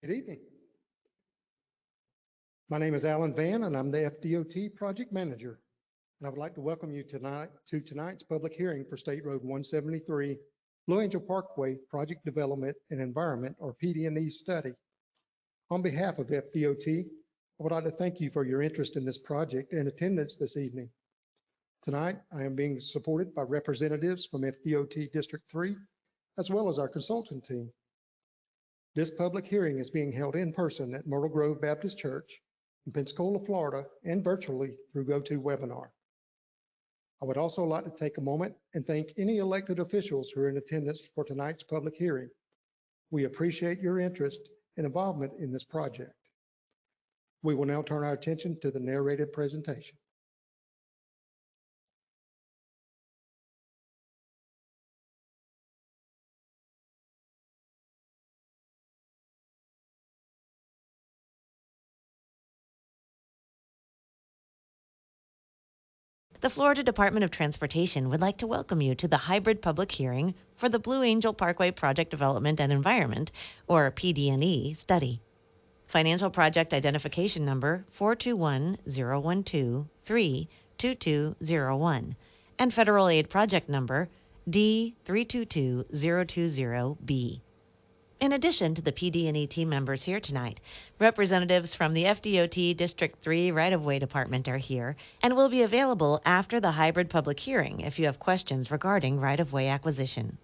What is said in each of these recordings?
Good evening. My name is Alan Van, and I'm the FDOT Project Manager. And I would like to welcome you to tonight's public hearing for State Road 173, Blue Angel Parkway Project Development and Environment, or PD&E Study. On behalf of FDOT, I would like to thank you for your interest in this project and attendance this evening. Tonight, I am being supported by representatives from FDOT District 3, as well as our consultant team. This public hearing is being held in person at Myrtle Grove Baptist Church in Pensacola, Florida, and virtually through GoToWebinar. I would also like to take a moment and thank any elected officials who are in attendance for tonight's public hearing. We appreciate your interest and involvement in this project. We will now turn our attention to the narrated presentation. The Florida Department of Transportation would like to welcome you to the hybrid public hearing for the Blue Angel Parkway Project Development and Environment, or PD&E Study. Financial Project Identification Number 421-012-32201 and Federal Aid Project Number D322020B. In addition to the PD&E team members here tonight, representatives from the FDOT District 3 Right-of-Way Department are here and will be available after the hybrid public hearing if you have questions regarding right-of-way acquisition.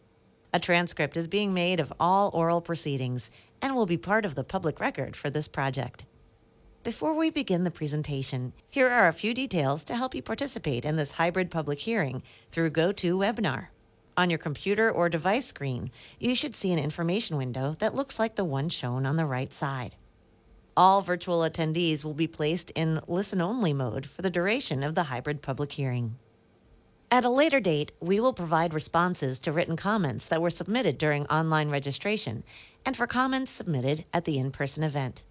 A transcript is being made of all oral proceedings and will be part of the public record for this project. Before we begin the presentation, here are a few details to help you participate in this hybrid public hearing through GoToWebinar. On your computer or device screen, you should see an information window that looks like the one shown on the right side. All virtual attendees will be placed in listen-only mode for the duration of the hybrid public hearing. At a later date, we will provide responses to written comments that were submitted during online registration and for comments submitted at the in-person event.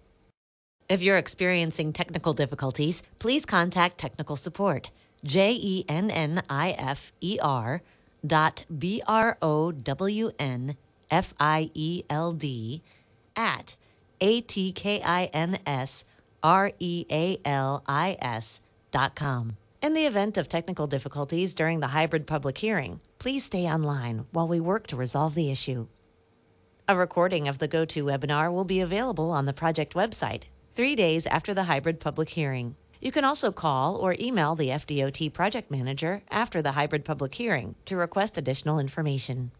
If you're experiencing technical difficulties, please contact technical support, JENNIFER.BROWNFIELD at ATKINSREALIS.com. In the event of technical difficulties during the hybrid public hearing, please stay online while we work to resolve the issue. A recording of the GoToWebinar will be available on the project website 3 days after the hybrid public hearing. You can also call or email the FDOT project manager after the hybrid public hearing to request additional information.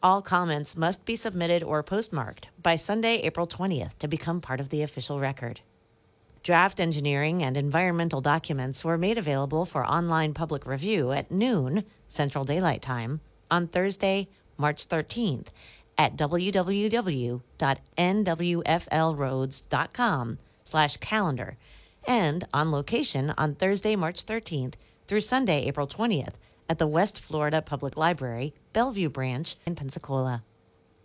All comments must be submitted or postmarked by Sunday, April 20th to become part of the official record. Draft engineering and environmental documents were made available for online public review at noon Central Daylight Time on Thursday, March 13th at www.nwflroads.com/calendar and on location on Thursday, March 13th through Sunday, April 20th at the West Florida Public Library, Bellevue Branch in Pensacola.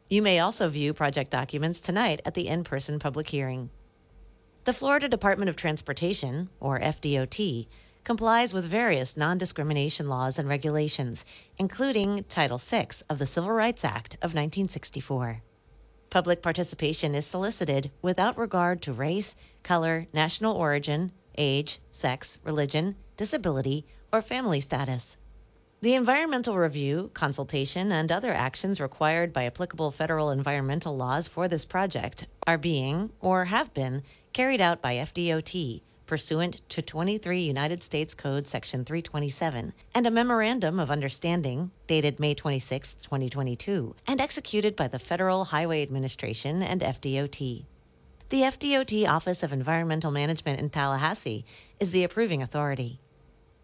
You may also view project documents tonight at the in-person public hearing. The Florida Department of Transportation, or FDOT, complies with various non-discrimination laws and regulations, including Title VI of the Civil Rights Act of 1964. Public participation is solicited without regard to race, color, national origin, age, sex, religion, disability, or family status. The environmental review, consultation, and other actions required by applicable federal environmental laws for this project are being, or have been, carried out by FDOT pursuant to 23 United States Code Section 327 and a Memorandum of Understanding dated May 26, 2022, and executed by the Federal Highway Administration and FDOT. The FDOT Office of Environmental Management in Tallahassee is the approving authority.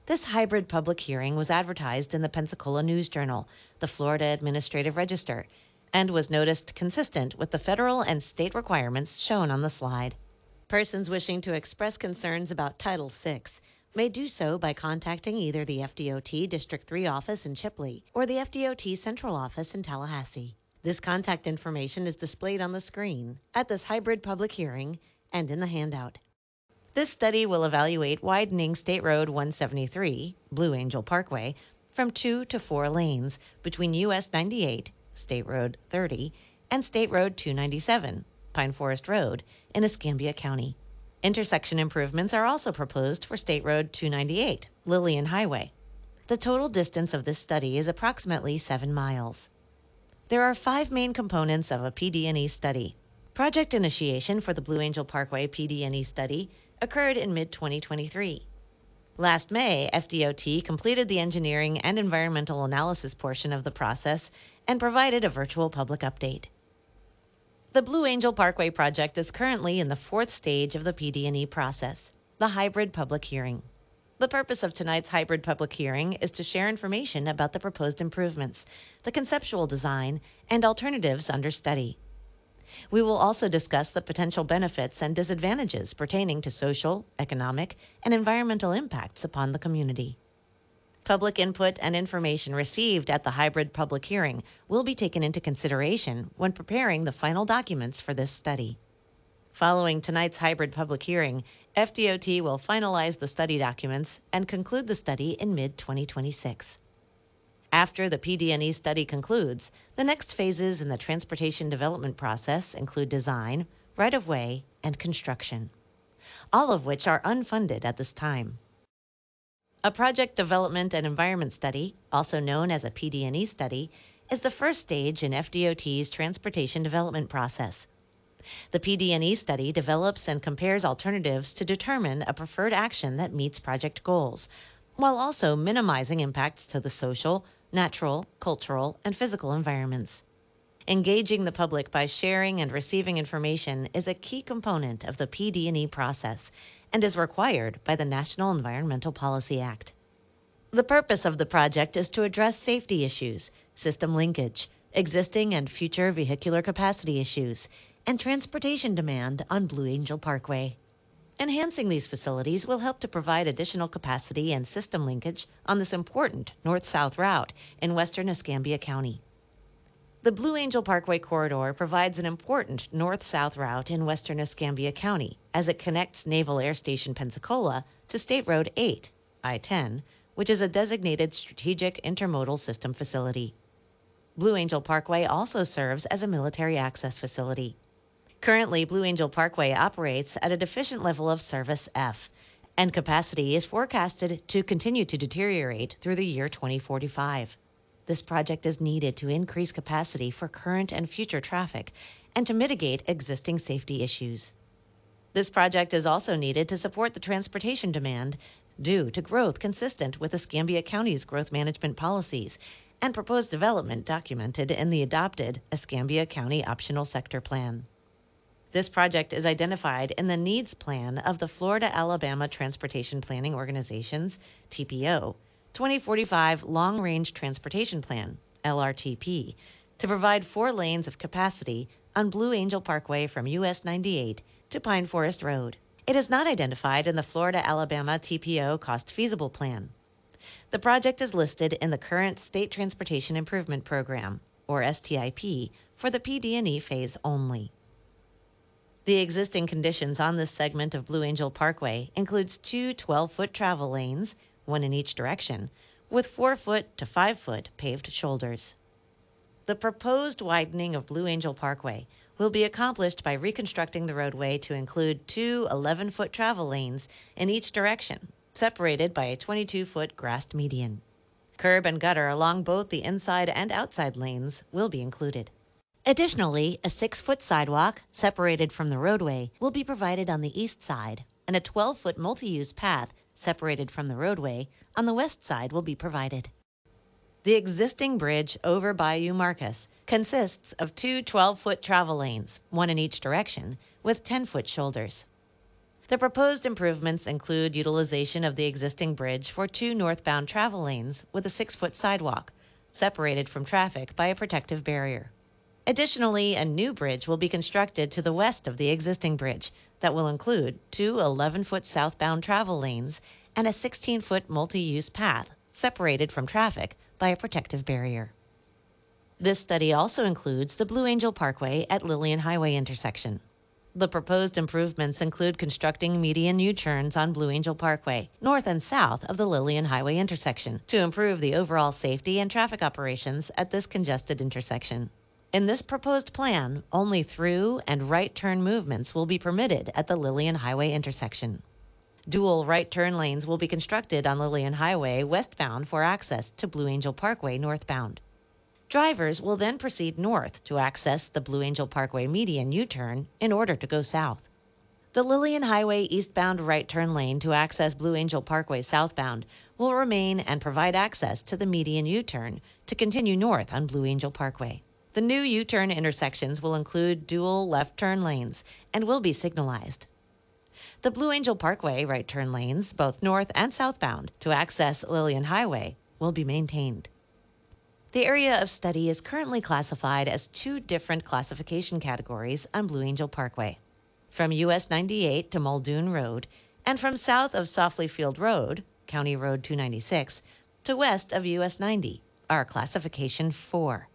This hybrid public hearing was advertised in the Pensacola News Journal, the Florida Administrative Register, and was noticed consistent with the federal and state requirements shown on the slide. Persons wishing to express concerns about Title VI may do so by contacting either the FDOT District 3 office in Chipley or the FDOT Central Office in Tallahassee. This contact information is displayed on the screen at this hybrid public hearing and in the handout. This study will evaluate widening State Road 173, Blue Angel Parkway, from 2 to 4 lanes between US 98, State Road 30, and State Road 297, Pine Forest Road in Escambia County. Intersection improvements are also proposed for State Road 298, Lillian Highway. The total distance of this study is approximately 7 miles. There are 5 main components of a PD&E study. Project initiation for the Blue Angel Parkway PD&E study occurred in mid-2023. Last May, FDOT completed the engineering and environmental analysis portion of the process and provided a virtual public update. The Blue Angel Parkway project is currently in the 4th stage of the PD&E process, the hybrid public hearing. The purpose of tonight's hybrid public hearing is to share information about the proposed improvements, the conceptual design, and alternatives under study. We will also discuss the potential benefits and disadvantages pertaining to social, economic, and environmental impacts upon the community. Public input and information received at the hybrid public hearing will be taken into consideration when preparing the final documents for this study. Following tonight's hybrid public hearing, FDOT will finalize the study documents and conclude the study in mid-2026. After the PD&E study concludes, the next phases in the transportation development process include design, right-of-way, and construction, all of which are unfunded at this time. A project development and environment study, also known as a PD&E study, is the first stage in FDOT's transportation development process. The PD&E study develops and compares alternatives to determine a preferred action that meets project goals, while also minimizing impacts to the social, natural, cultural, and physical environments. Engaging the public by sharing and receiving information is a key component of the PD&E process and is required by the National Environmental Policy Act. The purpose of the project is to address safety issues, system linkage, existing and future vehicular capacity issues, and transportation demand on Blue Angel Parkway. Enhancing these facilities will help to provide additional capacity and system linkage on this important north-south route in western Escambia County. The Blue Angel Parkway corridor provides an important north-south route in western Escambia County as it connects Naval Air Station Pensacola to State Road 8, I-10, which is a designated strategic intermodal system facility. Blue Angel Parkway also serves as a military access facility. Currently, Blue Angel Parkway operates at a deficient level of service F, and capacity is forecasted to continue to deteriorate through the year 2045. This project is needed to increase capacity for current and future traffic and to mitigate existing safety issues. This project is also needed to support the transportation demand due to growth consistent with Escambia County's growth management policies and proposed development documented in the adopted Escambia County Optional Sector Plan. This project is identified in the Needs Plan of the Florida-Alabama Transportation Planning Organization's, TPO, 2045 Long Range Transportation Plan, LRTP, to provide 4 lanes of capacity on Blue Angel Parkway from US 98 to Pine Forest Road. It is not identified in the Florida-Alabama TPO Cost Feasible Plan. The project is listed in the current State Transportation Improvement Program, or STIP, for the PD&E phase only. The existing conditions on this segment of Blue Angel Parkway includes 2 12-foot travel lanes, 1 in each direction, with 4-foot to 5-foot paved shoulders. The proposed widening of Blue Angel Parkway will be accomplished by reconstructing the roadway to include 2 11-foot travel lanes in each direction, separated by a 22-foot grassed median. Curb and gutter along both the inside and outside lanes will be included. Additionally, a 6-foot sidewalk separated from the roadway will be provided on the east side, and a 12-foot multi-use path separated from the roadway on the west side will be provided. The existing bridge over Bayou Marcus consists of 2 12-foot travel lanes, 1 in each direction, with 10-foot shoulders. The proposed improvements include utilization of the existing bridge for 2 northbound travel lanes with a 6-foot sidewalk, separated from traffic by a protective barrier. Additionally, a new bridge will be constructed to the west of the existing bridge that will include 2 11-foot southbound travel lanes and a 16-foot multi-use path separated from traffic by a protective barrier. This study also includes the Blue Angel Parkway at Lillian Highway intersection. The proposed improvements include constructing median U-turns on Blue Angel Parkway, north and south of the Lillian Highway intersection, to improve the overall safety and traffic operations at this congested intersection. In this proposed plan, only through and right turn movements will be permitted at the Lillian Highway intersection. Dual right turn lanes will be constructed on Lillian Highway westbound for access to Blue Angel Parkway northbound. Drivers will then proceed north to access the Blue Angel Parkway median U-turn in order to go south. The Lillian Highway eastbound right turn lane to access Blue Angel Parkway southbound will remain and provide access to the median U-turn to continue north on Blue Angel Parkway. The new U-turn intersections will include dual left turn lanes and will be signalized. The Blue Angel Parkway right turn lanes, both north and southbound, to access Lillian Highway will be maintained. The area of study is currently classified as two different classification categories on Blue Angel Parkway. From US 98 to Muldoon Road, and from south of Softly Field Road, County Road 296, to west of US 90, are classification 4.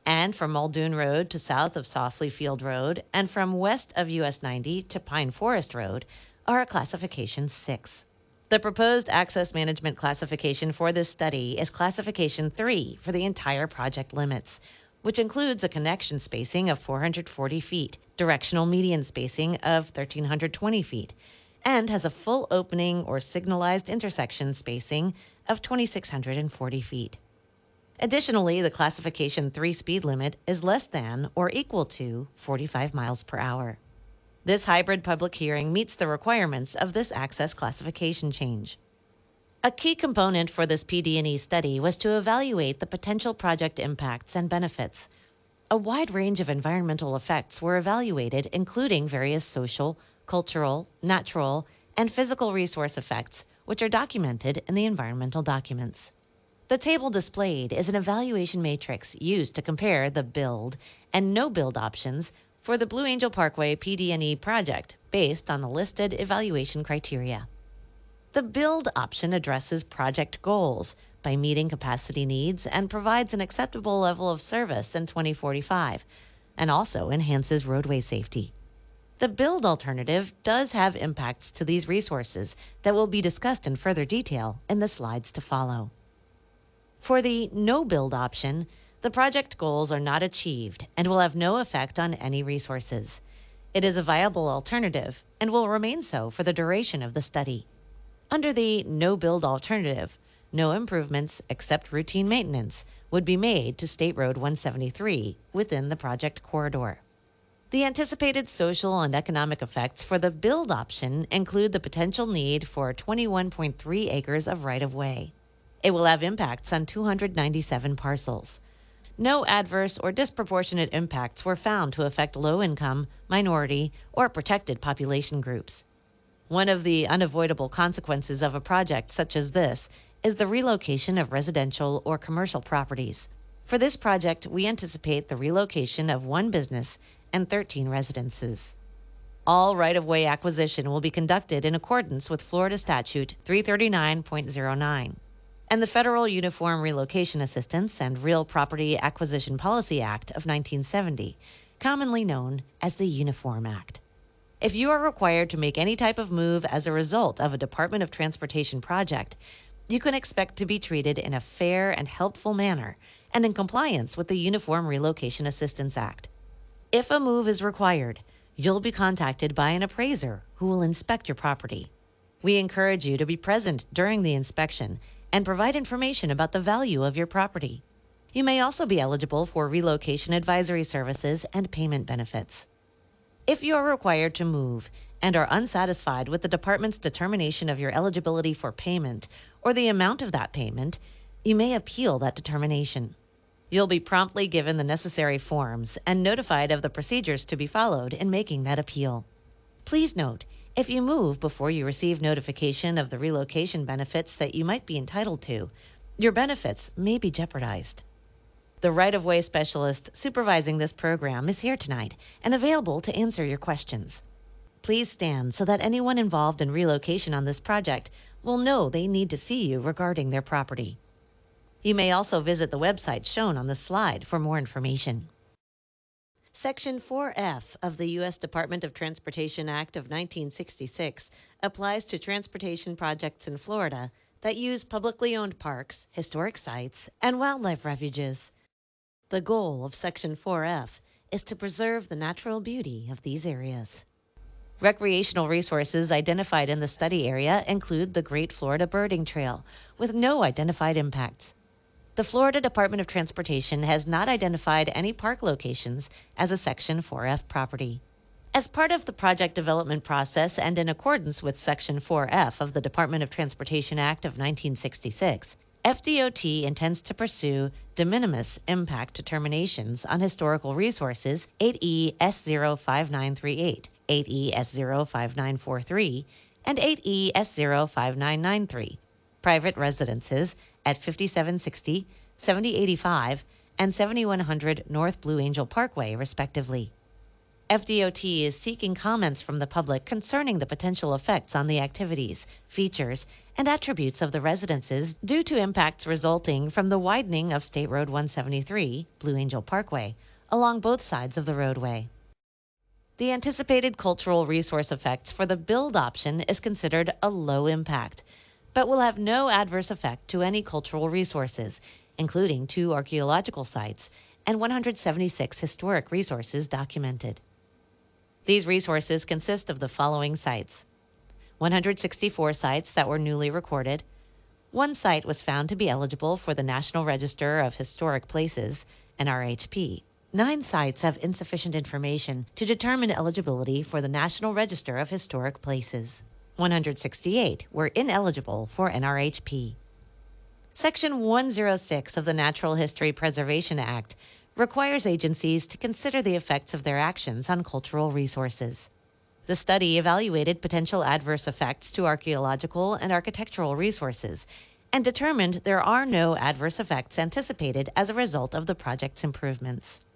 And from Muldoon Road to south of Softly Field Road, and from west of US 90 to Pine Forest Road, are a classification 6. The proposed access management classification for this study is classification 3 for the entire project limits, which includes a connection spacing of 440 feet, directional median spacing of 1,320 feet, and has a full opening or signalized intersection spacing of 2,640 feet. Additionally, the classification 3 speed limit is less than or equal to 45 miles per hour. This hybrid public hearing meets the requirements of this access classification change. A key component for this PD&E study was to evaluate the potential project impacts and benefits. A wide range of environmental effects were evaluated, including various social, cultural, natural, and physical resource effects, which are documented in the environmental documents. The table displayed is an evaluation matrix used to compare the build and no-build options for the Blue Angel Parkway PD&E project based on the listed evaluation criteria. The build option addresses project goals by meeting capacity needs and provides an acceptable level of service in 2045, and also enhances roadway safety. The build alternative does have impacts to these resources that will be discussed in further detail in the slides to follow. For the no-build option, the project goals are not achieved and will have no effect on any resources. It is a viable alternative and will remain so for the duration of the study. Under the no-build alternative, no improvements except routine maintenance would be made to State Road 173 within the project corridor. The anticipated social and economic effects for the build option include the potential need for 21.3 acres of right-of-way. It will have impacts on 297 parcels. No adverse or disproportionate impacts were found to affect low-income, minority, or protected population groups. One of the unavoidable consequences of a project such as this is the relocation of residential or commercial properties. For this project, we anticipate the relocation of 1 business and 13 residences. All right-of-way acquisition will be conducted in accordance with Florida Statute 339.09. and the Federal Uniform Relocation Assistance and Real Property Acquisition Policy Act of 1970, commonly known as the Uniform Act. If you are required to make any type of move as a result of a Department of Transportation project, you can expect to be treated in a fair and helpful manner and in compliance with the Uniform Relocation Assistance Act. If a move is required, you'll be contacted by an appraiser who will inspect your property. We encourage you to be present during the inspection and provide information about the value of your property. You may also be eligible for relocation advisory services and payment benefits. If you are required to move and are unsatisfied with the department's determination of your eligibility for payment or the amount of that payment, you may appeal that determination. You'll be promptly given the necessary forms and notified of the procedures to be followed in making that appeal. Please note, if you move before you receive notification of the relocation benefits that you might be entitled to, your benefits may be jeopardized. The right-of-way specialist supervising this program is here tonight and available to answer your questions. Please stand so that anyone involved in relocation on this project will know they need to see you regarding their property. You may also visit the website shown on the slide for more information. Section 4F of the U.S. Department of Transportation Act of 1966 applies to transportation projects in Florida that use publicly owned parks, historic sites, and wildlife refuges. The goal of Section 4F is to preserve the natural beauty of these areas. Recreational resources identified in the study area include the Great Florida Birding Trail, with no identified impacts. The Florida Department of Transportation has not identified any park locations as a Section 4F property. As part of the project development process and in accordance with Section 4F of the Department of Transportation Act of 1966, FDOT intends to pursue de minimis impact determinations on historical resources 8E S05938, 8E S05943, and 8E S05993, private residences at 5760, 7085, and 7100 North Blue Angel Parkway, respectively. FDOT is seeking comments from the public concerning the potential effects on the activities, features, and attributes of the residences due to impacts resulting from the widening of State Road 173, Blue Angel Parkway, along both sides of the roadway. The anticipated cultural resource effects for the build option is considered a low impact, but will have no adverse effect to any cultural resources, including 2 archaeological sites and 176 historic resources documented. These resources consist of the following sites: 164 sites that were newly recorded. 1 site was found to be eligible for the National Register of Historic Places, NRHP. 9 sites have insufficient information to determine eligibility for the National Register of Historic Places. 168 were ineligible for NRHP. Section 106 of the Natural History Preservation Act requires agencies to consider the effects of their actions on cultural resources. The study evaluated potential adverse effects to archaeological and architectural resources and determined there are no adverse effects anticipated as a result of the project's improvements.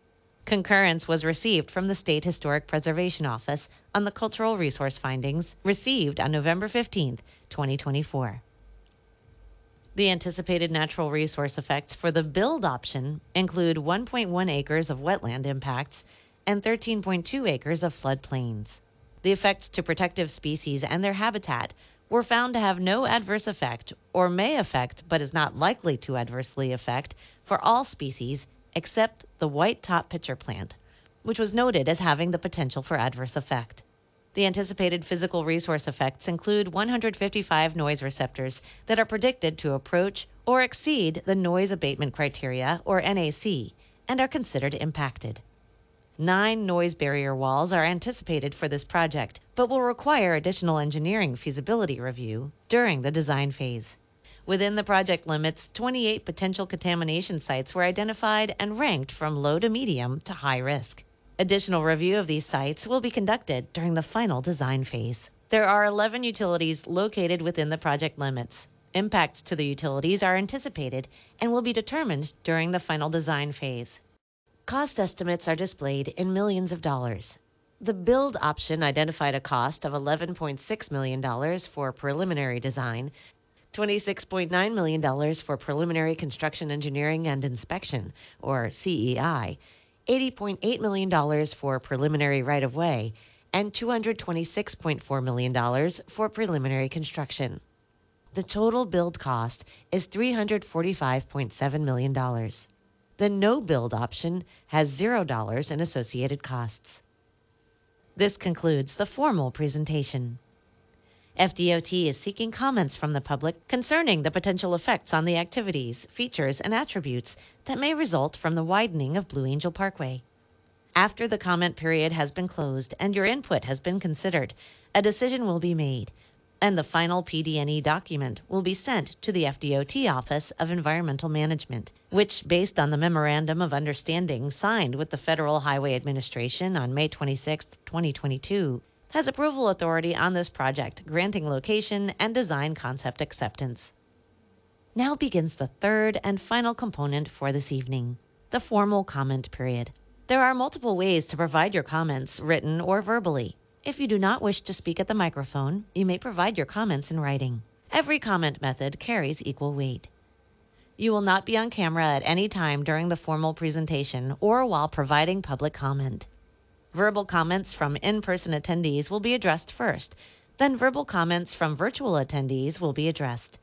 Concurrence was received from the State Historic Preservation Office on the cultural resource findings received on November 15, 2024. The anticipated natural resource effects for the build option include 1.1 acres of wetland impacts and 13.2 acres of floodplains. The effects to protective species and their habitat were found to have no adverse effect or may affect but is not likely to adversely affect for all species except the white top pitcher plant, which was noted as having the potential for adverse effect. The anticipated physical resource effects include 155 noise receptors that are predicted to approach or exceed the noise abatement criteria, or NAC, and are considered impacted. 9 noise barrier walls are anticipated for this project, but will require additional engineering feasibility review during the design phase. Within the project limits, 28 potential contamination sites were identified and ranked from low to medium to high risk. Additional review of these sites will be conducted during the final design phase. There are 11 utilities located within the project limits. Impacts to the utilities are anticipated and will be determined during the final design phase. Cost estimates are displayed in millions of dollars. The build option identified a cost of $11.6 million for preliminary design, $26.9 million for preliminary construction engineering and inspection, or CEI, $80.8 million for preliminary right-of-way, and $226.4 million for preliminary construction. The total build cost is $345.7 million. The no-build option has $0 in associated costs. This concludes the formal presentation. FDOT is seeking comments from the public concerning the potential effects on the activities, features, and attributes that may result from the widening of Blue Angel Parkway. After the comment period has been closed and your input has been considered, a decision will be made, and the final PD&E document will be sent to the FDOT Office of Environmental Management, which, based on the Memorandum of Understanding signed with the Federal Highway Administration on May 26, 2022, has approval authority on this project, granting location and design concept acceptance. Now begins the third and final component for this evening, the formal comment period. There are multiple ways to provide your comments, written or verbally. If you do not wish to speak at the microphone, you may provide your comments in writing. Every comment method carries equal weight. You will not be on camera at any time during the formal presentation or while providing public comment. Verbal comments from in-person attendees will be addressed first, then verbal comments from virtual attendees will be addressed.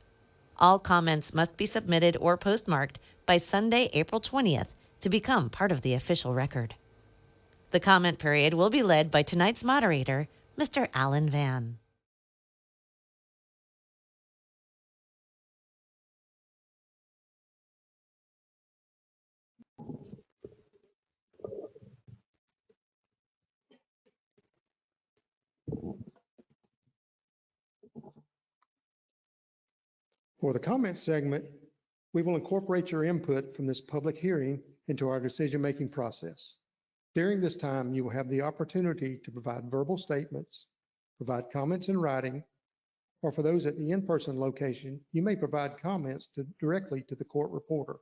All comments must be submitted or postmarked by Sunday, April 20th to become part of the official record. The comment period will be led by tonight's moderator, Mr. Alan Van. For the comment segment, we will incorporate your input from this public hearing into our decision-making process. During this time, you will have the opportunity to provide verbal statements, provide comments in writing, or for those at the in-person location, you may provide comments directly to the court reporter.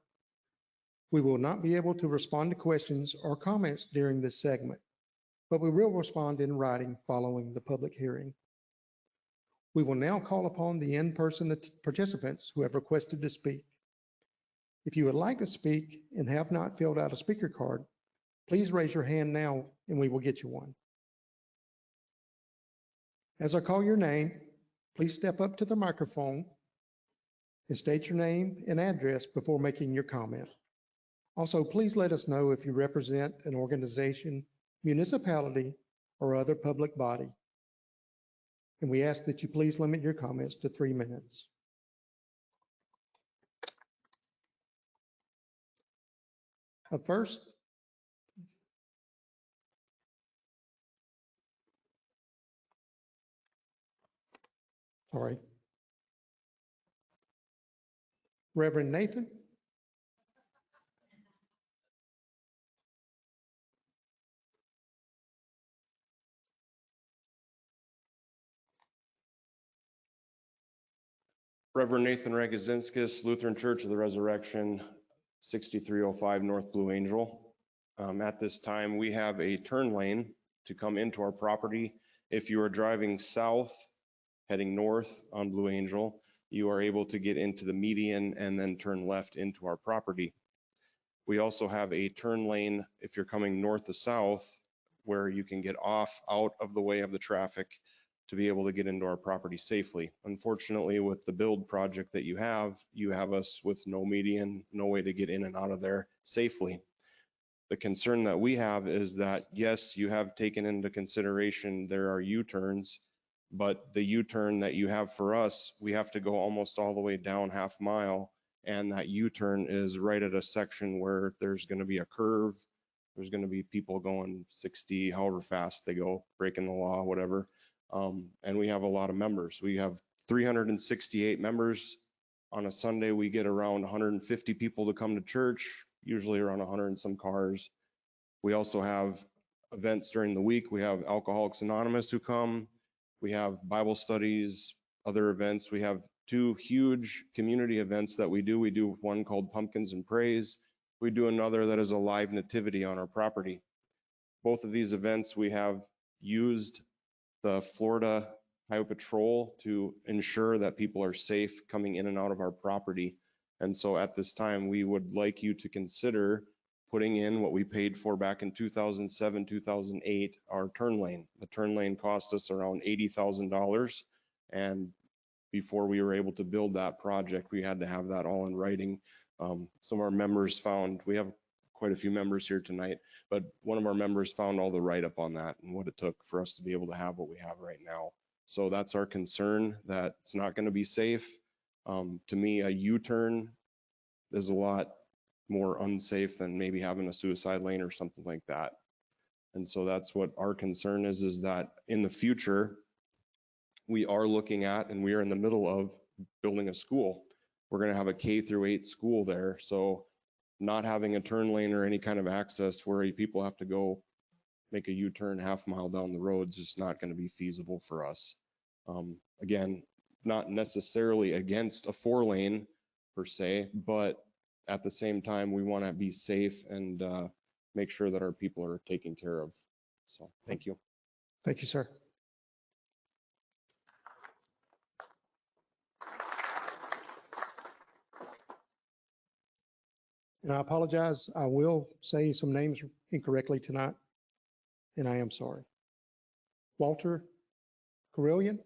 We will not be able to respond to questions or comments during this segment, but we will respond in writing following the public hearing. We will now call upon the in-person participants who have requested to speak. If you would like to speak and have not filled out a speaker card, please raise your hand now and we will get you one. As I call your name, please step up to the microphone and state your name and address before making your comment. Also, please let us know if you represent an organization, municipality, or other public body. And we ask that you please limit your comments to 3 minutes. Up first, Reverend Nathan. Reverend Nathan Regazinskis, Lutheran Church of the Resurrection, 6305 North Blue Angel. At this time, we have a turn lane to come into our property. If you are driving south, heading north on Blue Angel, you are able to get into the median and then turn left into our property. We also have a turn lane if you're coming north to south, where you can get off out of the way of the traffic to be able to get into our property safely. Unfortunately, with the build project that you have us with no median, no way to get in and out of there safely. The concern that we have is that, yes, you have taken into consideration there are U-turns, but the U-turn that you have for us, we have to go almost all the way down half mile, and that U-turn is right at a section where there's going to be a curve. There's going to be people going 60, however fast they go, breaking the law, whatever. And we have a lot of members. We have 368 members. On a Sunday, we get around 150 people to come to church, usually around 100 and some cars. We also have events during the week. We have Alcoholics Anonymous who come. We have Bible studies, other events. We have 2 huge community events that we do. We do one called Pumpkins and Praise. We do another that is a live nativity on our property. Both of these events, we have used the Florida Highway Patrol to ensure that people are safe coming in and out of our property. And so at this time, we would like you to consider putting in what we paid for back in 2007, 2008, our turn lane. The turn lane cost us around $80,000. And before we were able to build that project, we had to have that all in writing. Some of our members found, we have quite a few members here tonight, but one of our members found all the write-up on that and what it took for us to be able to have what we have right now. So that's our concern, that it's not going to be safe. To me, a U-turn is a lot more unsafe than maybe having a suicide lane or something like that. And so that's what our concern is that in the future, we are looking at, and we are in the middle of building a school. We're going to have a K-8 school there. So not having a turn lane or any kind of access where people have to go make a U-turn half mile down the road is just not going to be feasible for us. Again, not necessarily against a 4-lane per se, but at the same time, we want to be safe and make sure that our people are taken care of. So thank you. Thank you, sir. And I apologize, I will say some names incorrectly tonight, and I am sorry. Walter Carillion.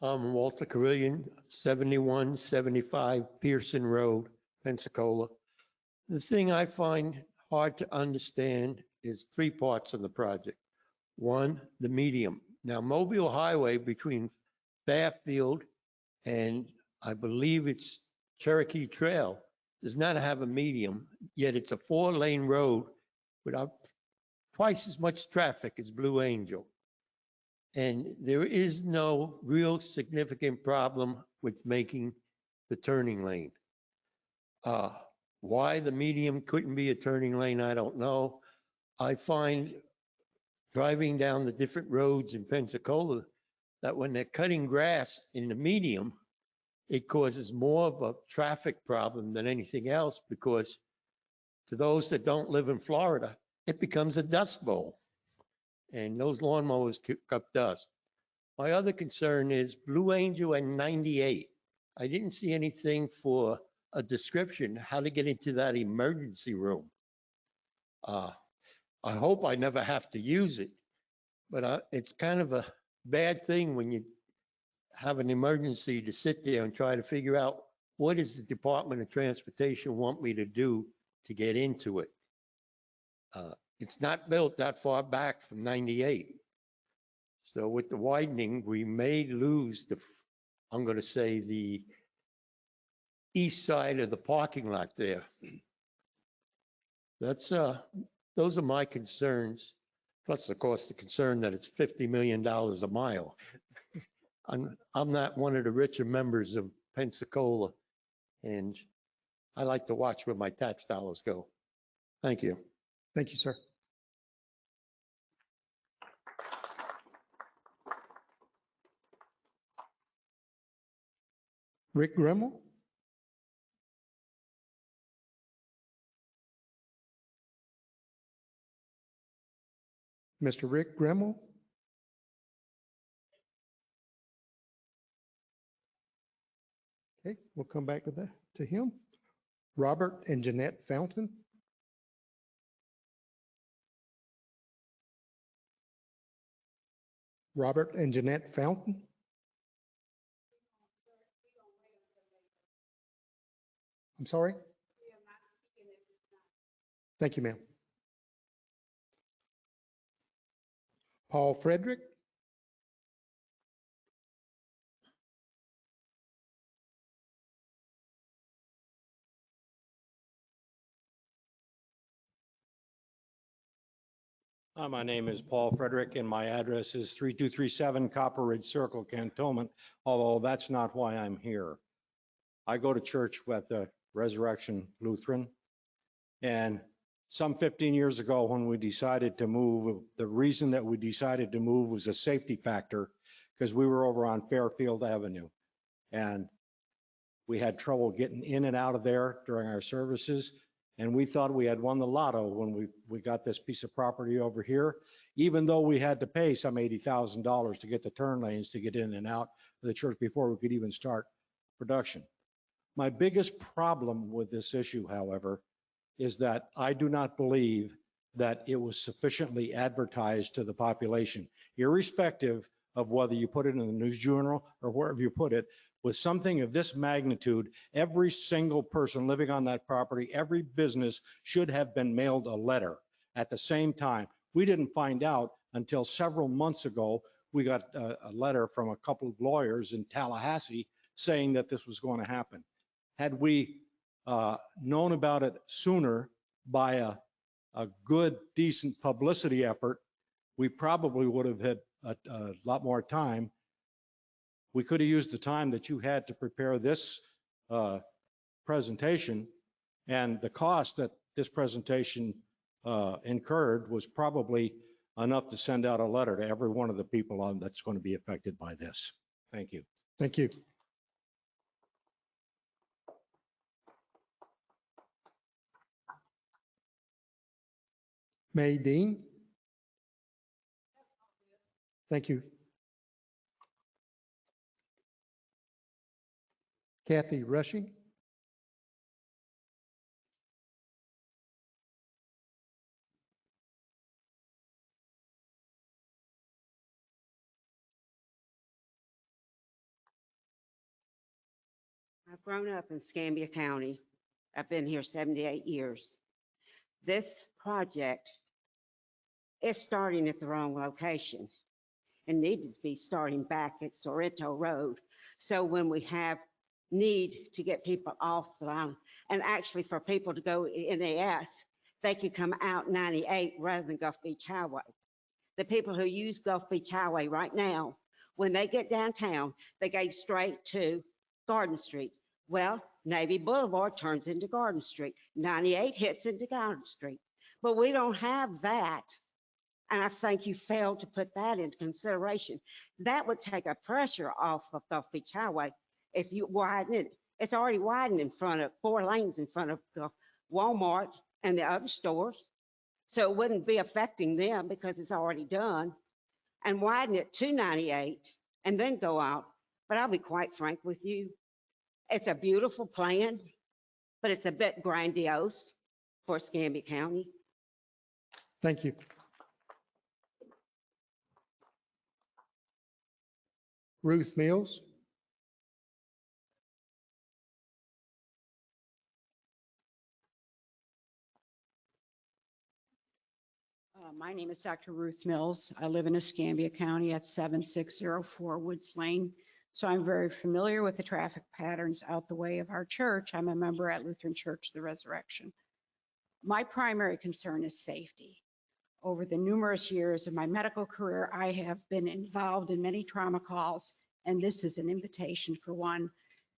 I'm Walter Carillion, 7175 Pearson Road, Pensacola. The thing I find hard to understand is three parts of the project. One, the medium. Now, Mobile Highway between Fairfield and I believe it's Cherokee Trail does not have a medium, yet it's a 4-lane road without twice as much traffic as Blue Angel. And there is no real significant problem with making the turning lane. Why the medium couldn't be a turning lane, I don't know. I find driving down the different roads in Pensacola that when they're cutting grass in the medium, it causes more of a traffic problem than anything else, because to those that don't live in Florida, it becomes a dust bowl. And those lawnmowers kick up dust. My other concern is Blue Angel and 98. I didn't see anything for a description how to get into that emergency room. I hope I never have to use it, but it's kind of a bad thing when you have an emergency to sit there and try to figure out what does the Department of Transportation want me to do to get into it. It's not built that far back from 98. So with the widening, we may lose I'm going to say the east side of the parking lot there. Those are my concerns. Plus, of course, the concern that it's $50 million a mile. I'm not one of the richer members of Pensacola, and I like to watch where my tax dollars go. Thank you. Thank you, sir. Rick Gremmel? Mr. Rick Gremmel? Okay, we'll come back to him. Robert and Jeanette Fountain? Robert and Jeanette Fountain? I'm sorry? Thank you, ma'am. Paul Frederick? My name is Paul Frederick, and my address is 3237 Copper Ridge Circle, Cantonment, although that's not why I'm here. I go to church at the Resurrection Lutheran, and some 15 years ago when we decided to move, the reason that we decided to move was a safety factor, because we were over on Fairfield Avenue, and we had trouble getting in and out of there during our services. And we thought we had won the lotto when we got this piece of property over here, even though we had to pay some $80,000 to get the turn lanes to get in and out of the church before we could even start production. My biggest problem with this issue, however, is that I do not believe that it was sufficiently advertised to the population, irrespective of whether you put it in the News Journal or wherever you put it. With something of this magnitude, every single person living on that property, every business should have been mailed a letter. At the same time, we didn't find out until several months ago. We got a letter from a couple of lawyers in Tallahassee saying that this was going to happen. Had we known about it sooner by a good, decent publicity effort, we probably would have had a lot more time. We could have used the time that you had to prepare this presentation, and the cost that this presentation incurred was probably enough to send out a letter to every one of the people that's going to be affected by this. Thank you. Thank you. May Dean? Thank you. Kathy Rushing? I've grown up in Escambia County. I've been here 78 years. This project is starting at the wrong location and needed to be starting back at Sorrento Road. So when we have need to get people off the line, and actually for people to go NAS, they could come out 98 rather than Gulf Beach Highway. The people who use Gulf Beach Highway right now, when they get downtown, they go straight to Garden Street. Well, Navy Boulevard turns into Garden Street. 98 hits into Garden Street. But we don't have that. And I think you failed to put that into consideration. That would take a pressure off of Gulf Beach Highway if you widen it. It's already widened in front of 4 lanes in front of Walmart and the other stores. So it wouldn't be affecting them because it's already done. And widen it to 98 and then go out. But I'll be quite frank with you. It's a beautiful plan, but it's a bit grandiose for Escambia County. Thank you. Ruth Mills. My name is Dr. Ruth Mills. I live in Escambia County at 7604 Woods Lane. So I'm very familiar with the traffic patterns out the way of our church. I'm a member at Lutheran Church of the Resurrection. My primary concern is safety. Over the numerous years of my medical career, I have been involved in many trauma calls, and this is an invitation for one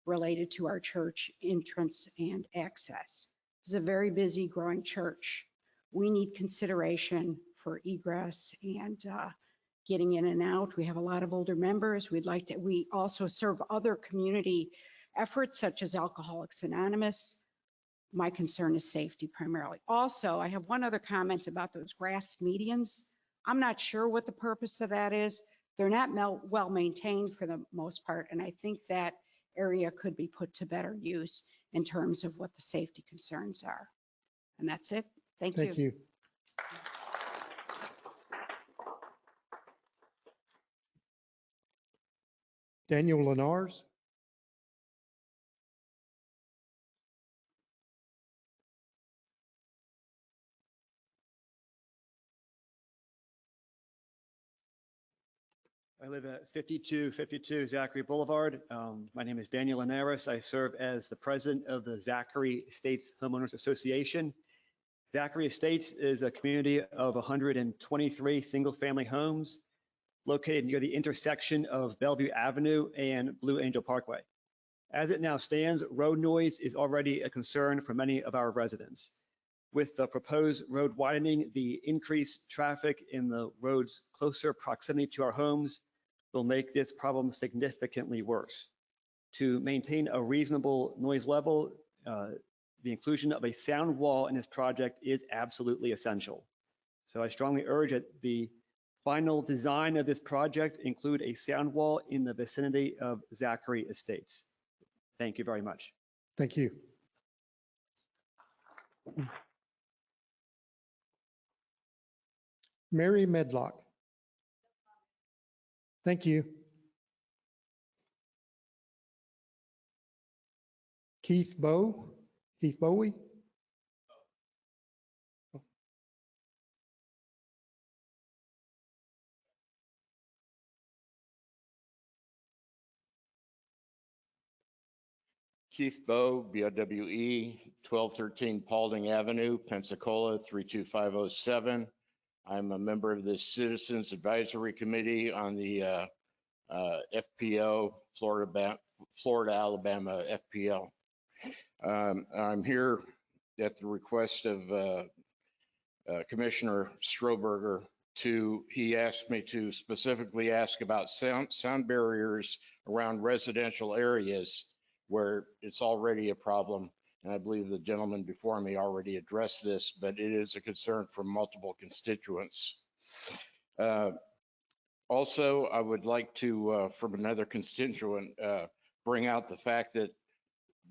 related to our church entrance and access. This is a very busy, growing church. We need consideration for egress and getting in and out. We have a lot of older members. We also serve other community efforts such as Alcoholics Anonymous. My concern is safety primarily. Also, I have one other comment about those grass medians. I'm not sure what the purpose of that is. They're not well maintained for the most part, and I think that area could be put to better use in terms of what the safety concerns are. And that's it. Thank you. Thank you. Daniel Lenars. I live at 5252 Zachary Boulevard. My name is Daniel Linares. I serve as the president of the Zachary Estates Homeowners Association. Zachary Estates is a community of 123 single-family homes located near the intersection of Bellevue Avenue and Blue Angel Parkway. As it now stands, road noise is already a concern for many of our residents. With the proposed road widening, the increased traffic in the road's closer proximity to our homes will make this problem significantly worse. To maintain a reasonable noise level, the inclusion of a sound wall in this project is absolutely essential. So I strongly urge that the final design of this project include a sound wall in the vicinity of Zachary Estates. Thank you very much. Thank you. Mary Medlock. Thank you. Keith Bowie. Keith Bowe, BOWE, 1213 Paulding Avenue, Pensacola, 32507. I'm a member of the Citizens Advisory Committee on the FPO, Florida, Alabama FPL. I'm here at the request of Commissioner Stroberger he asked me to specifically ask about sound barriers around residential areas where it's already a problem. And I believe the gentleman before me already addressed this, but it is a concern for multiple constituents. Also, I would like to, from another constituent, bring out the fact that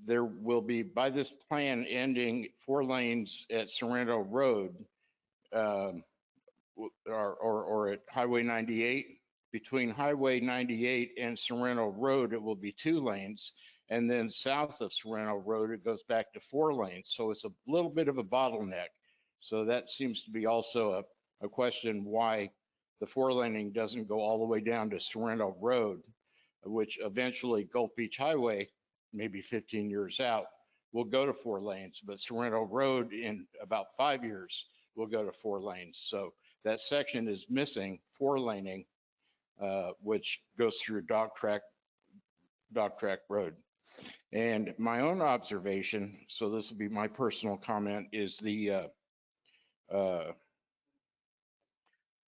there will be, by this plan ending 4 lanes at Sorrento Road, or at Highway 98, between Highway 98 and Sorrento Road, it will be 2 lanes. And then south of Sorrento Road, it goes back to 4 lanes. So it's a little bit of a bottleneck. So that seems to be also a question why the 4-laning doesn't go all the way down to Sorrento Road, which eventually Gulf Beach Highway, maybe 15 years out, will go to 4 lanes. But Sorrento Road in about 5 years will go to 4 lanes. So that section is missing 4-laning, which goes through Dog Track Road. And my own observation, so this will be my personal comment, is the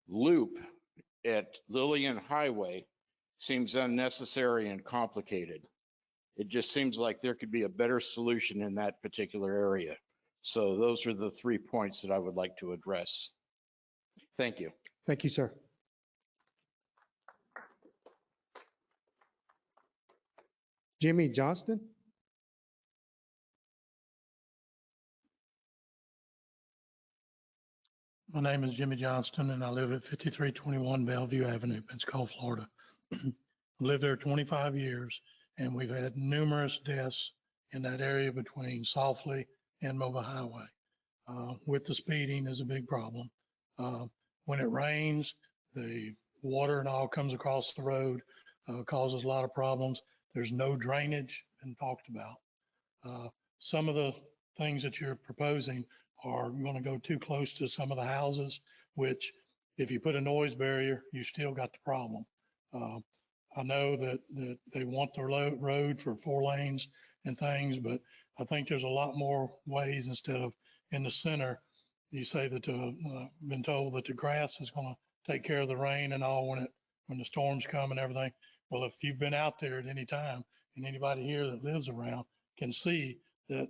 loop at Lillian Highway seems unnecessary and complicated. It just seems like there could be a better solution in that particular area. So those are the 3 points that I would like to address. Thank you. Thank you, sir. Jimmy Johnston? My name is Jimmy Johnston, and I live at 5321 Bellevue Avenue, Pensacola, Florida. I've lived there 25 years, and we've had numerous deaths in that area between Softly and Mobile Highway. With the speeding is a big problem. When it rains, the water and all comes across the road, causes a lot of problems. There's no drainage been talked about. Some of the things that you're proposing are going to go too close to some of the houses, which if you put a noise barrier, you still got the problem. I know that they want the road for 4 lanes and things, but I think there's a lot more ways instead of in the center. You say that been told that the grass is going to take care of the rain and all when the storms come and everything. Well, if you've been out there at any time, and anybody here that lives around can see that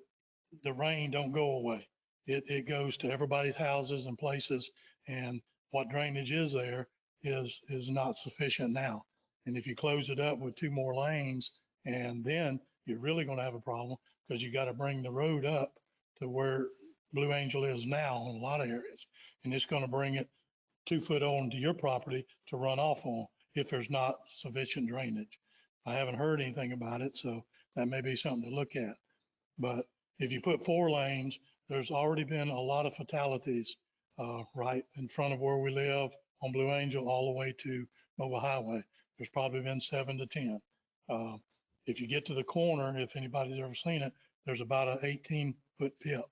the rain don't go away. It goes to everybody's houses and places, and what drainage is there is not sufficient now. And if you close it up with 2 more lanes, and then you're really going to have a problem because you got to bring the road up to where Blue Angel is now in a lot of areas. And it's going to bring it 2 foot onto your property to run off on if there's not sufficient drainage. I haven't heard anything about it, so that may be something to look at. But if you put 4 lanes, there's already been a lot of fatalities right in front of where we live on Blue Angel all the way to Mobile Highway. There's probably been 7 to 10. If you get to the corner, if anybody's ever seen it, there's about an 18-foot dip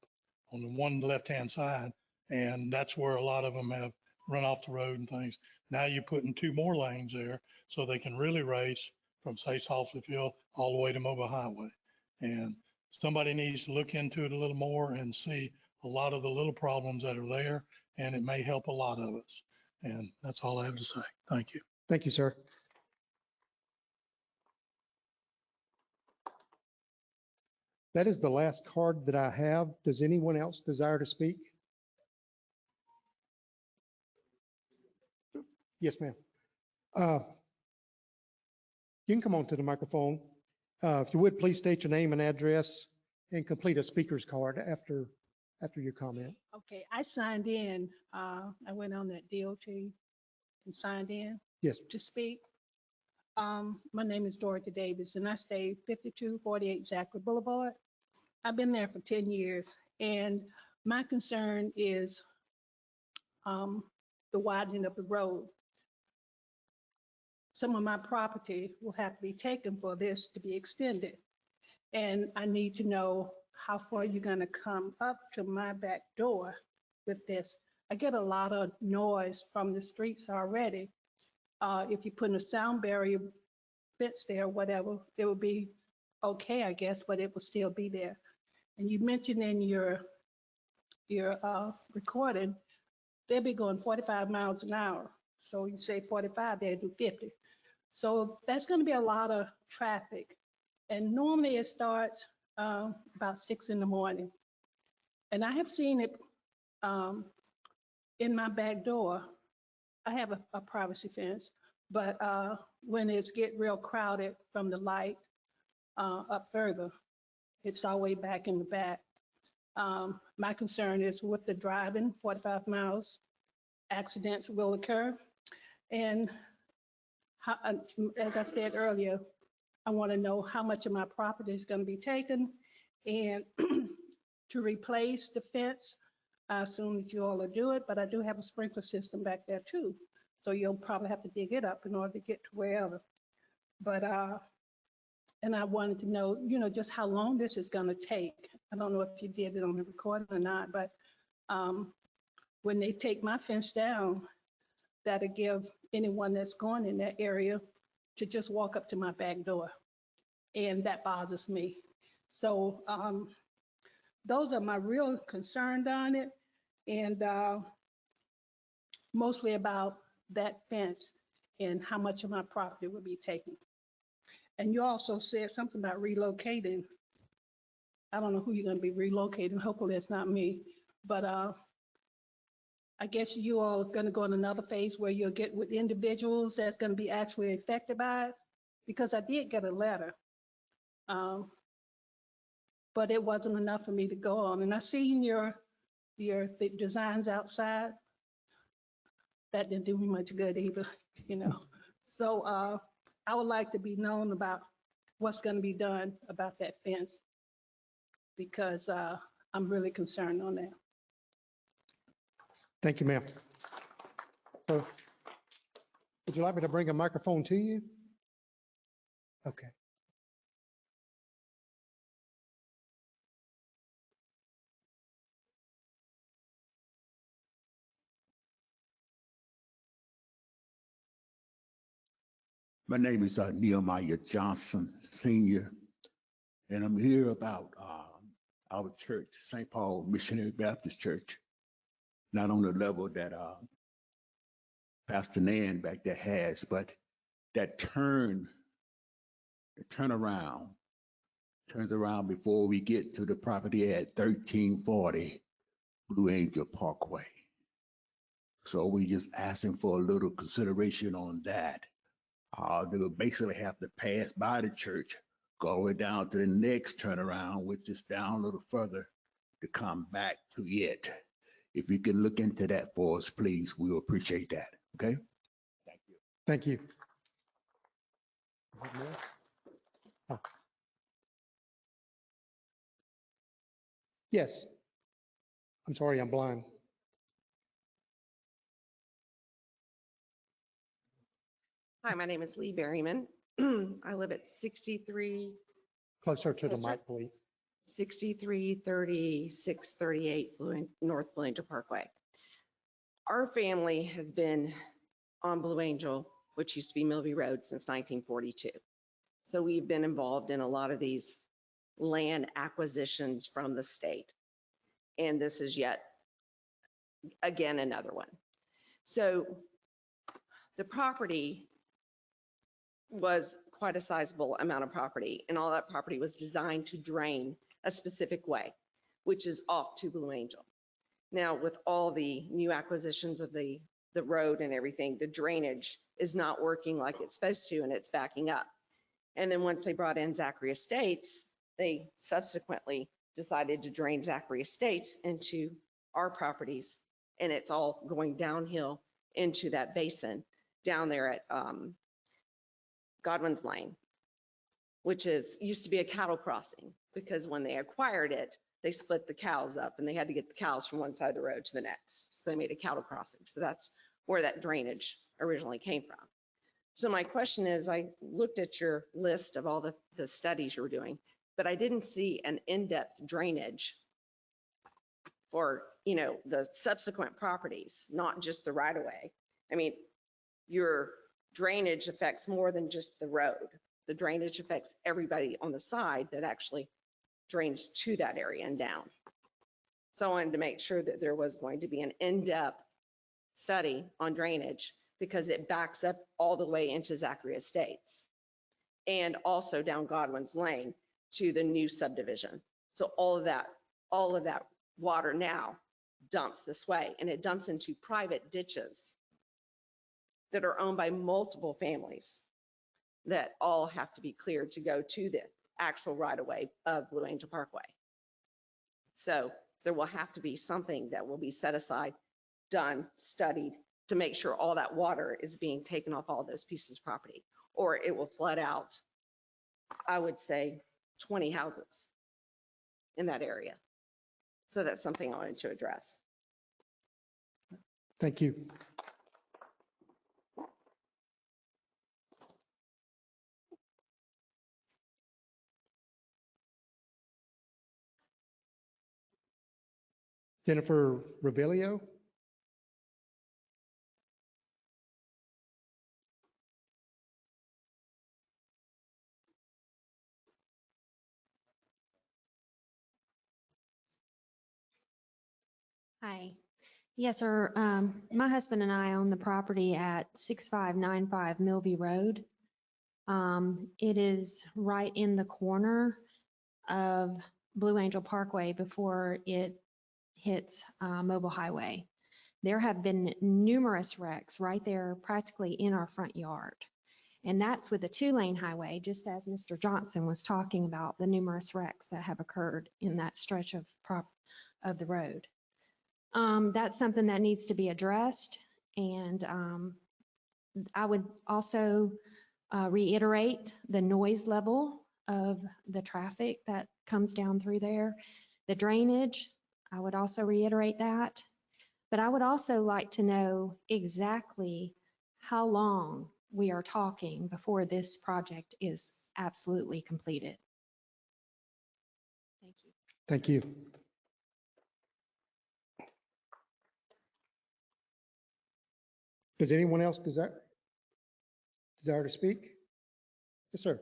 on the one left-hand side. And that's where a lot of them have run off the road and things. Now you're putting 2 more lanes there so they can really race from, say, Softlyfield all the way to Mobile Highway. And somebody needs to look into it a little more and see a lot of the little problems that are there, and it may help a lot of us. And that's all I have to say. Thank you. Thank you, sir. That is the last card that I have. Does anyone else desire to speak? Yes, ma'am. You can come on to the microphone. If you would, please state your name and address and complete a speaker's card after your comment. Okay, I signed in. I went on that DOT and signed in Yes. to speak. My name is Dorothy Davis, and I stay 5248 Zachary Boulevard. I've been there for 10 years, and my concern is the widening of the road. Some of my property will have to be taken for this to be extended. And I need to know how far you're gonna come up to my back door with this. I get a lot of noise from the streets already. If you put a sound barrier fence there, whatever, it would be okay, I guess, but it will still be there. And you mentioned in your recording, they'll be going 45 miles an hour. So you say 45, they'll do 50. So that's gonna be a lot of traffic. And normally it starts about 6 in the morning. And I have seen it in my back door. I have a privacy fence, but when it's get real crowded from the light up further, it's all the way back in the back. My concern is with the driving, 45 miles, accidents will occur. And how, as I said earlier, I want to know how much of my property is going to be taken and to replace the fence. I assume that you all will do it, but I do have a sprinkler system back there too. So you'll probably have to dig it up in order to get to wherever. But, and I wanted to know, just how long this is going to take. I don't know if you did it on the recording or not, but when they take my fence down, that'll give anyone that's going in that area to just walk up to my back door. And that bothers me. So those are my real concerns on it. And mostly about that fence and how much of my property will be taken. And you also said something about relocating. I don't know who you're going to be relocating. Hopefully it's not me. But I guess you all are going to go in another phase where you'll get with individuals that's going to be actually affected by it. Because I did get a letter, but it wasn't enough for me to go on. And I seen your the designs outside. That didn't do me much good either, So I would like to be known about what's going to be done about that fence because I'm really concerned on that. Thank you, ma'am. So, would you like me to bring a microphone to you? Okay. My name is Nehemiah Johnson, Senior, and I'm here about our church, St. Paul Missionary Baptist Church, not on the level that Pastor Nan back there has, but that turns around before we get to the property at 1340 Blue Angel Parkway. So we just asking for a little consideration on that. They will basically have to pass by the church, go all the way down to the next turnaround, which is down a little further to come back to it. If you can look into that for us, please, we'll appreciate that. Okay? Thank you. Thank you. Oh. Yes. I'm sorry, I'm blind. Hi, my name is Lee Berryman. I live at 63. Closer to the Closer. mic, please. 633638 North Blue Angel Parkway. Our family has been on Blue Angel, which used to be Millview Road, since 1942. So we've been involved in a lot of these land acquisitions from the state. And this is yet again another one. So the property was quite a sizable amount of property, and all that property was designed to drain a specific way, which is off to Blue Angel. Now, with all the new acquisitions of the road and everything, the drainage is not working like it's supposed to, and it's backing up. And then once they brought in Zachary Estates, they subsequently decided to drain Zachary Estates into our properties, and it's all going downhill into that basin down there at Godwin's Lane, which used to be a cattle crossing, because when they acquired it, they split the cows up and they had to get the cows from one side of the road to the next. So they made a cattle crossing. So that's where that drainage originally came from. So my question is, I looked at your list of all the studies you were doing, but I didn't see an in-depth drainage for, the subsequent properties, not just the right of way. I mean, your drainage affects more than just the road. The drainage affects everybody on the side that actually drains to that area and down. So I wanted to make sure that there was going to be an in-depth study on drainage, because it backs up all the way into Zachary Estates and also down Godwin's Lane to the new subdivision. So all of that water now dumps this way, and it dumps into private ditches that are owned by multiple families that all have to be cleared to go to the actual right-of-way of Blue Angel Parkway. So there will have to be something that will be set aside, done, studied, to make sure all that water is being taken off all those pieces of property, or it will flood out I would say 20 houses in that area. So that's something I wanted to address. Thank you. Jennifer Revelio. Hi. Yes, sir. My husband and I own the property at 6595 Millview Road. It is right in the corner of Blue Angel Parkway before it hits Mobile Highway. There have been numerous wrecks right there practically in our front yard. And that's with a 2-lane highway, just as Mr. Johnson was talking about the numerous wrecks that have occurred in that stretch of the road. That's something that needs to be addressed. And I would also reiterate the noise level of the traffic that comes down through there. The drainage, I would also reiterate that. But I would also like to know exactly how long we are talking before this project is absolutely completed. Thank you. Thank you. Does anyone else desire to speak? Yes, sir.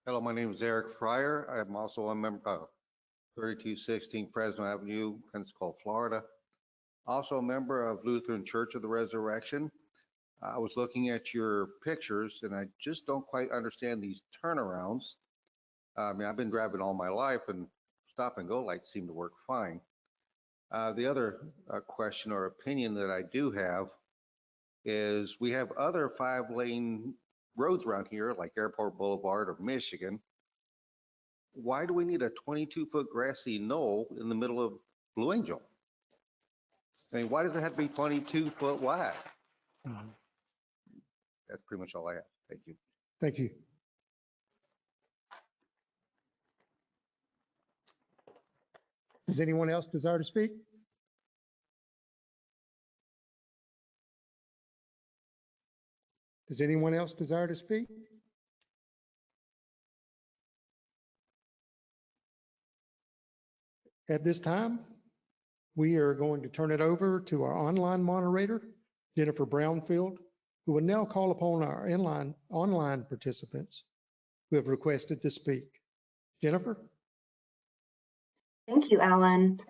Hello, my name is Eric Fryer. I'm also a member of 3216 Fresno Avenue, Pensacola, Florida. Also a member of Lutheran Church of the Resurrection. I was looking at your pictures and I just don't quite understand these turnarounds. I mean, I've been driving all my life and stop and go lights seem to work fine. The other question or opinion that I do have is we have other 5-lane roads around here like Airport Boulevard or Michigan. Why do we need a 22-foot grassy knoll in the middle of Blue Angel? I mean, why does it have to be 22-foot wide? That's pretty much all I have. Thank you. Thank you. Does anyone else desire to speak? Does anyone else desire to speak? At this time, we are going to turn it over to our online moderator, Jennifer Brownfield, who will now call upon our online participants who have requested to speak. Jennifer? Thank you, Alan.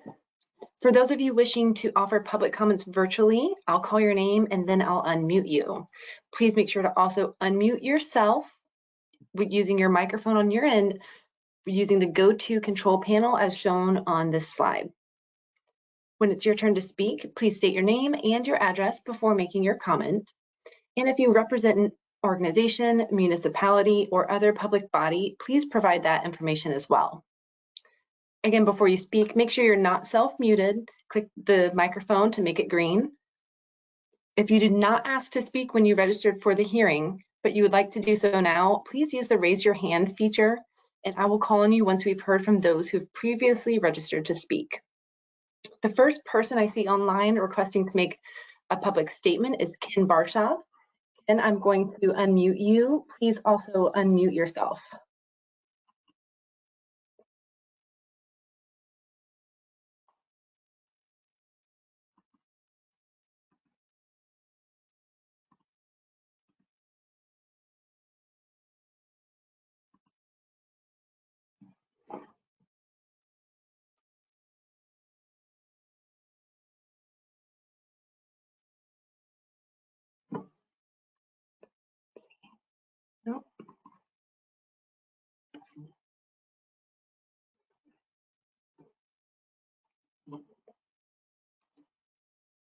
For those of you wishing to offer public comments virtually, I'll call your name and then I'll unmute you. Please make sure to also unmute yourself with using your microphone on your end, using the go-to control panel as shown on this slide. When it's your turn to speak, please state your name and your address before making your comment. And if you represent an organization, municipality, or other public body, please provide that information as well. Again, before you speak, make sure you're not self-muted. Click the microphone to make it green. If you did not ask to speak when you registered for the hearing, but you would like to do so now, please use the raise your hand feature, and I will call on you once we've heard from those who've previously registered to speak. The first person I see online requesting to make a public statement is Ken Barshaw, and I'm going to unmute you. Please also unmute yourself. No.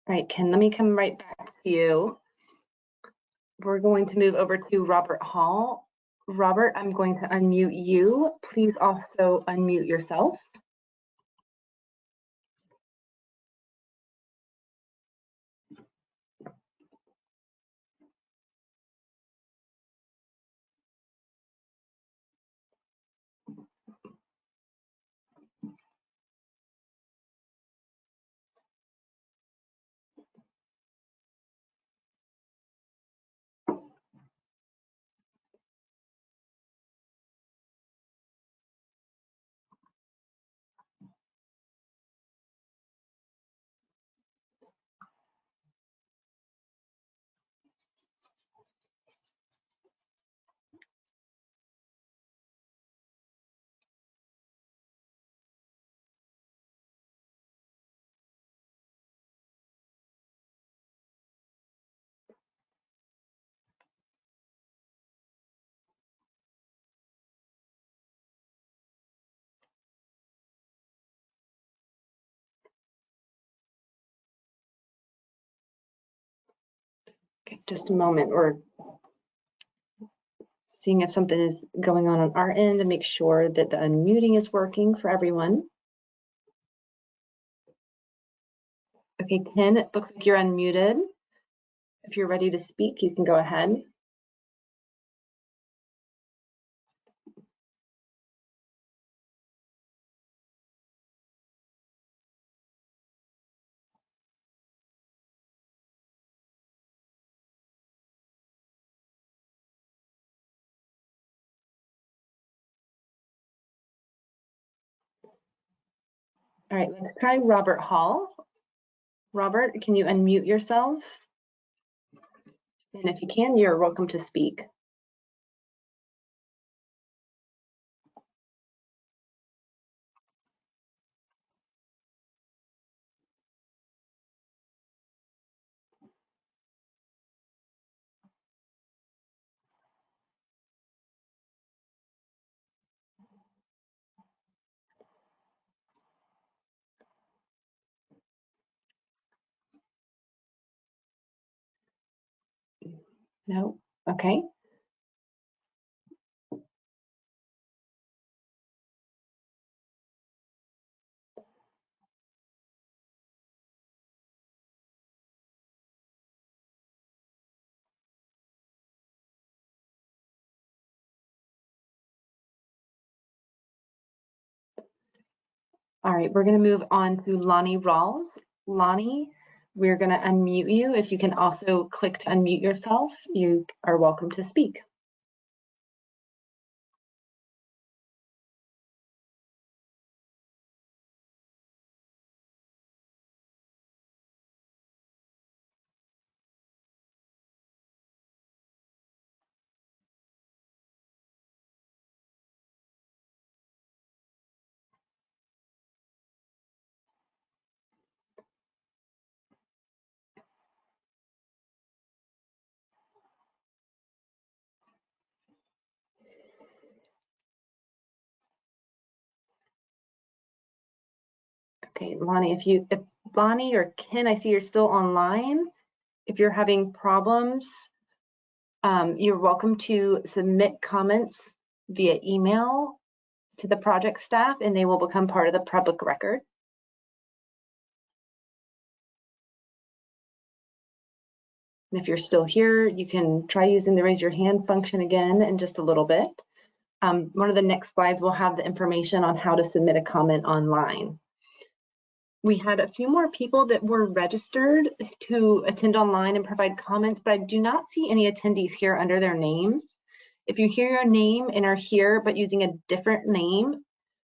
All right, Ken, let me come right back to you. We're going to move over to Robert Hall. Robert, I'm going to unmute you. Please also unmute yourself. just a moment. We're seeing if something is going on our end to make sure that the unmuting is working for everyone. Okay, Ken, it looks like you're unmuted. If you're ready to speak, you can go ahead. All right, let's try Robert Hall. Robert, can you unmute yourself? And if you can, you're welcome to speak. No, okay. All right, we're going to move on to Lonnie Rawls. Lonnie, we're going to unmute you. If you can also click to unmute yourself, you are welcome to speak. Okay, Lonnie, if Lonnie or Ken, I see you're still online. If you're having problems, you're welcome to submit comments via email to the project staff, and they will become part of the public record. And if you're still here, you can try using the raise your hand function again in just a little bit. One of the next slides will have the information on how to submit a comment online. We had a few more people that were registered to attend online and provide comments, but I do not see any attendees here under their names. If you hear your name and are here but using a different name,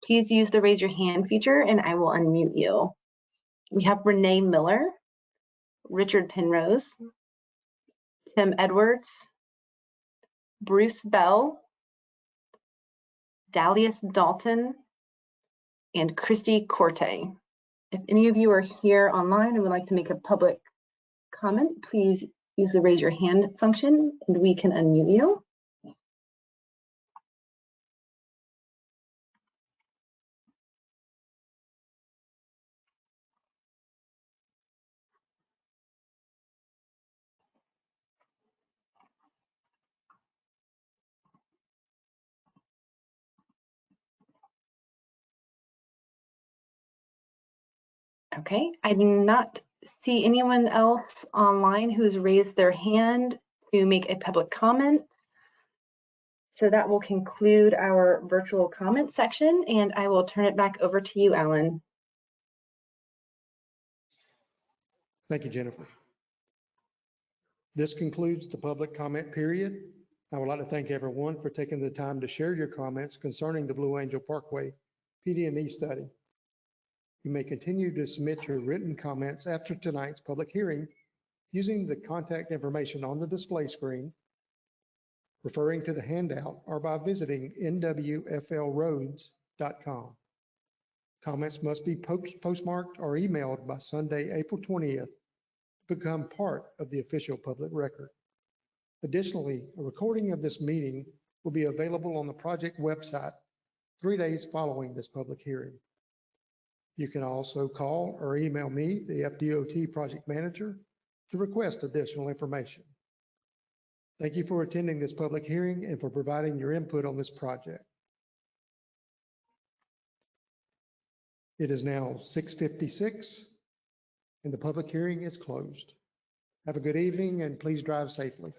please use the raise your hand feature and I will unmute you. We have Renee Miller, Richard Penrose, Tim Edwards, Bruce Bell, Dalius Dalton, and Christy Corte. If any of you are here online and would like to make a public comment, please use the raise your hand function and we can unmute you. Okay, I do not see anyone else online who's raised their hand to make a public comment. So that will conclude our virtual comment section and I will turn it back over to you, Alan. Thank you, Jennifer. This concludes the public comment period. I would like to thank everyone for taking the time to share your comments concerning the Blue Angel Parkway PD&E study. You may continue to submit your written comments after tonight's public hearing using the contact information on the display screen, referring to the handout, or by visiting nwflroads.com. Comments must be postmarked or emailed by Sunday, April 20th to become part of the official public record. Additionally, a recording of this meeting will be available on the project website 3 days following this public hearing. You can also call or email me, the FDOT project manager, to request additional information. Thank you for attending this public hearing and for providing your input on this project. It is now 6:56 and the public hearing is closed. Have a good evening and please drive safely.